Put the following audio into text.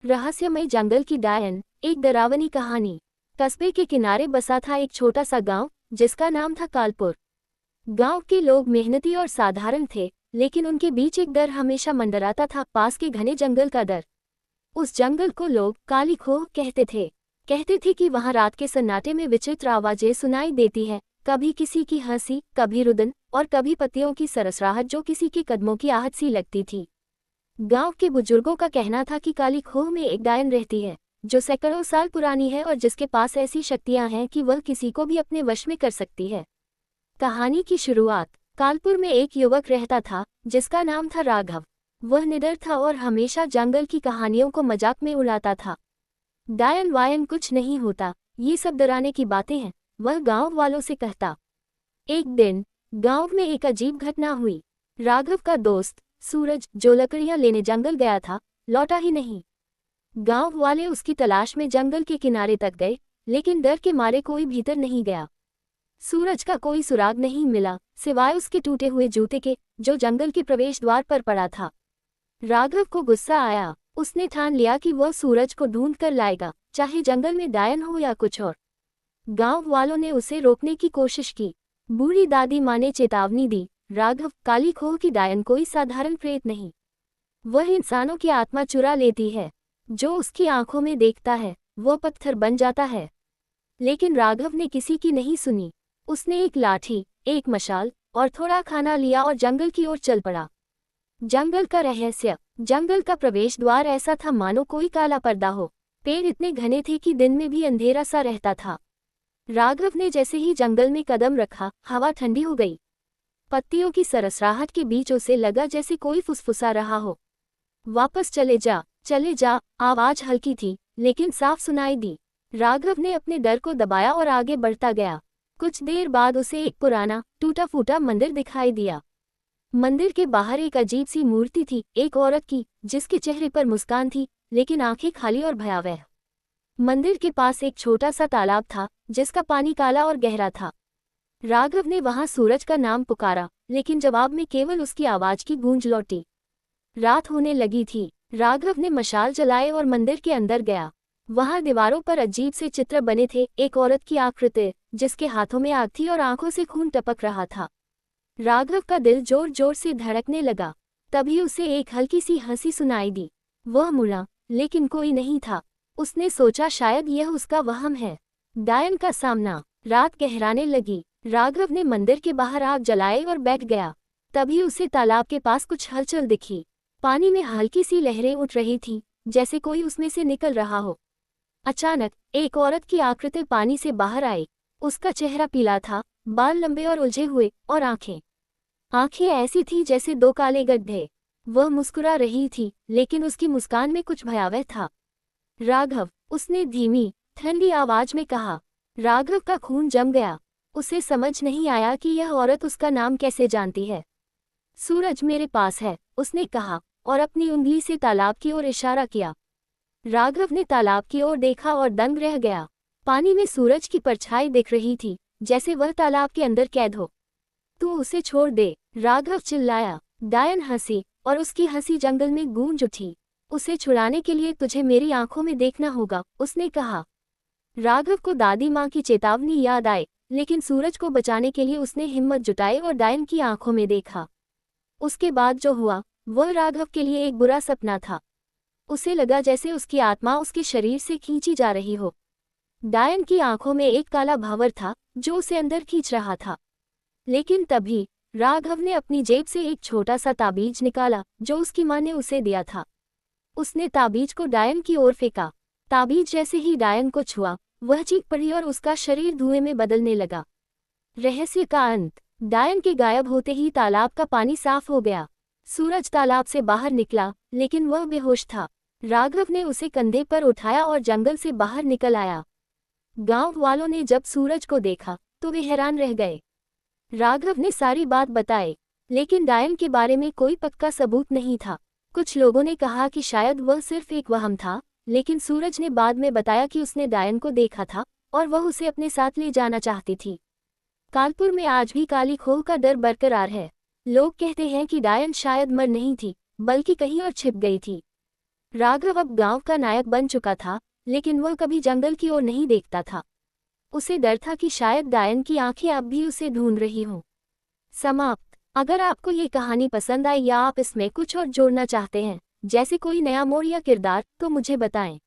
रहस्यमय जंगल की डायन, एक डरावनी कहानी। कस्बे के किनारे बसा था एक छोटा सा गांव, जिसका नाम था कालपुर। गांव के लोग मेहनती और साधारण थे, लेकिन उनके बीच एक डर हमेशा मंडराता था, पास के घने जंगल का डर। उस जंगल को लोग काली खोह कहते थे। कहते थे कि वहां रात के सन्नाटे में विचित्र आवाजें सुनाई देती है, कभी किसी की हंसी, कभी रुदन, और कभी पत्तियों की सरसराहट जो किसी के कदमों की आहट सी लगती थी। गांव के बुजुर्गों का कहना था कि काली खोह में एक डायन रहती है, जो सैकड़ों साल पुरानी है और जिसके पास ऐसी शक्तियां हैं कि वह किसी को भी अपने वश में कर सकती है। कहानी की शुरुआत। कालपुर में एक युवक रहता था, जिसका नाम था राघव। वह निडर था और हमेशा जंगल की कहानियों को मजाक में उड़ाता था। डायन वायन कुछ नहीं होता, ये सब डराने की बातें हैं, वह गांव वालों से कहता। एक दिन गांव में एक अजीब घटना हुई। राघव का दोस्त सूरज, जो लकड़ियां लेने जंगल गया था, लौटा ही नहीं। गांव वाले उसकी तलाश में जंगल के किनारे तक गए, लेकिन डर के मारे कोई भीतर नहीं गया। सूरज का कोई सुराग नहीं मिला, सिवाय उसके टूटे हुए जूते के, जो जंगल के प्रवेश द्वार पर पड़ा था। राघव को गुस्सा आया। उसने ठान लिया कि वह सूरज को ढूंढ कर लाएगा, चाहे जंगल में डायन हो या कुछ और। गांव वालों ने उसे रोकने की कोशिश की। बूढ़ी दादी माँ ने चेतावनी दी, राघव, काली खोह की डायन कोई साधारण प्रेत नहीं। वह इंसानों की आत्मा चुरा लेती है। जो उसकी आंखों में देखता है, वह पत्थर बन जाता है। लेकिन राघव ने किसी की नहीं सुनी। उसने एक लाठी, एक मशाल और थोड़ा खाना लिया और जंगल की ओर चल पड़ा। जंगल का रहस्य। जंगल का प्रवेश द्वार ऐसा था मानो कोई काला पर्दा हो। पेड़ इतने घने थे कि दिन में भी अंधेरा सा रहता था। राघव ने जैसे ही जंगल में कदम रखा, हवा ठंडी हो गई। पत्तियों की सरसराहट के बीच उसे लगा जैसे कोई फुसफुसा रहा हो। वापस चले जा, आवाज हल्की थी, लेकिन साफ सुनाई दी। राघव ने अपने डर को दबाया और आगे बढ़ता गया। कुछ देर बाद उसे एक पुराना, टूटा फूटा मंदिर दिखाई दिया। मंदिर के बाहर एक अजीब सी मूर्ति थी, एक औरत की, जिसके चेहरे पर मुस्कान थी, लेकिन आंखें खाली और भयावह। मंदिर के पास एक छोटा सा तालाब था, जिसका पानी काला और गहरा था। राघव ने वहां सूरज का नाम पुकारा, लेकिन जवाब में केवल उसकी आवाज की गूंज लौटी। रात होने लगी थी। राघव ने मशाल जलाए और मंदिर के अंदर गया। वहां दीवारों पर अजीब से चित्र बने थे, एक औरत की आकृति, जिसके हाथों में आग थी और आंखों से खून टपक रहा था। राघव का दिल जोर जोर से धड़कने लगा। तभी उसे एक हल्की सी हंसी सुनाई दी। वह मुड़ा, लेकिन कोई नहीं था। उसने सोचा शायद यह उसका वहम है। डायन का सामना। रात गहराने लगी। राघव ने मंदिर के बाहर आग जलाए और बैठ गया। तभी उसे तालाब के पास कुछ हलचल दिखी। पानी में हल्की सी लहरें उठ रही थीं, जैसे कोई उसमें से निकल रहा हो। अचानक एक औरत की आकृति पानी से बाहर आई। उसका चेहरा पीला था, बाल लंबे और उलझे हुए, और आंखें ऐसी थी जैसे दो काले गड्ढे। वह मुस्कुरा रही थी, लेकिन उसकी मुस्कान में कुछ भयावह था। राघव, उसने धीमी, ठंडी आवाज में कहा। राघव का खून जम गया। उसे समझ नहीं आया कि यह औरत उसका नाम कैसे जानती है। सूरज मेरे पास है, उसने कहा, और अपनी उंगली से तालाब की ओर इशारा किया। राघव ने तालाब की ओर देखा और दंग रह गया। पानी में सूरज की परछाई दिख रही थी, जैसे वह तालाब के अंदर कैद हो। तू उसे छोड़ दे, राघव चिल्लाया। डायन हंसी, और उसकी हंसी जंगल में गूंज उठी। उसे छुड़ाने के लिए तुझे मेरी आंखों में देखना होगा, उसने कहा। राघव को दादी माँ की चेतावनी याद आई, लेकिन सूरज को बचाने के लिए उसने हिम्मत जुटाई और डायन की आंखों में देखा। उसके बाद जो हुआ, वह राघव के लिए एक बुरा सपना था। उसे लगा जैसे उसकी आत्मा उसके शरीर से खींची जा रही हो। डायन की आंखों में एक काला भंवर था, जो उसे अंदर खींच रहा था। लेकिन तभी राघव ने अपनी जेब से एक छोटा सा ताबीज निकाला, जो उसकी माँ ने उसे दिया था। उसने ताबीज को डायन की ओर फेंका। ताबीज जैसे ही डायन को छुआ, वह चीख पड़ी और उसका शरीर धुएं में बदलने लगा। रहस्य का अंत। डायन के गायब होते ही तालाब का पानी साफ हो गया। सूरज तालाब से बाहर निकला, लेकिन वह बेहोश था। राघव ने उसे कंधे पर उठाया और जंगल से बाहर निकल आया। गांव वालों ने जब सूरज को देखा, तो वे हैरान रह गए। राघव ने सारी बात बताई, लेकिन डायन के बारे में कोई पक्का सबूत नहीं था। कुछ लोगों ने कहा कि शायद वह सिर्फ एक वहम था, लेकिन सूरज ने बाद में बताया कि उसने डायन को देखा था और वह उसे अपने साथ ले जाना चाहती थी। कालपुर में आज भी काली खोह का डर बरकरार है। लोग कहते हैं कि डायन शायद मर नहीं थी, बल्कि कहीं और छिप गई थी। राघव अब गांव का नायक बन चुका था, लेकिन वह कभी जंगल की ओर नहीं देखता था। उसे डर था कि शायद डायन की आंखें अब भी उसे ढूंढ रही हों। समाप्त। अगर आपको ये कहानी पसंद आई या आप इसमें कुछ और जोड़ना चाहते हैं, जैसे कोई नया मोड़ या किरदार, तो मुझे बताएं।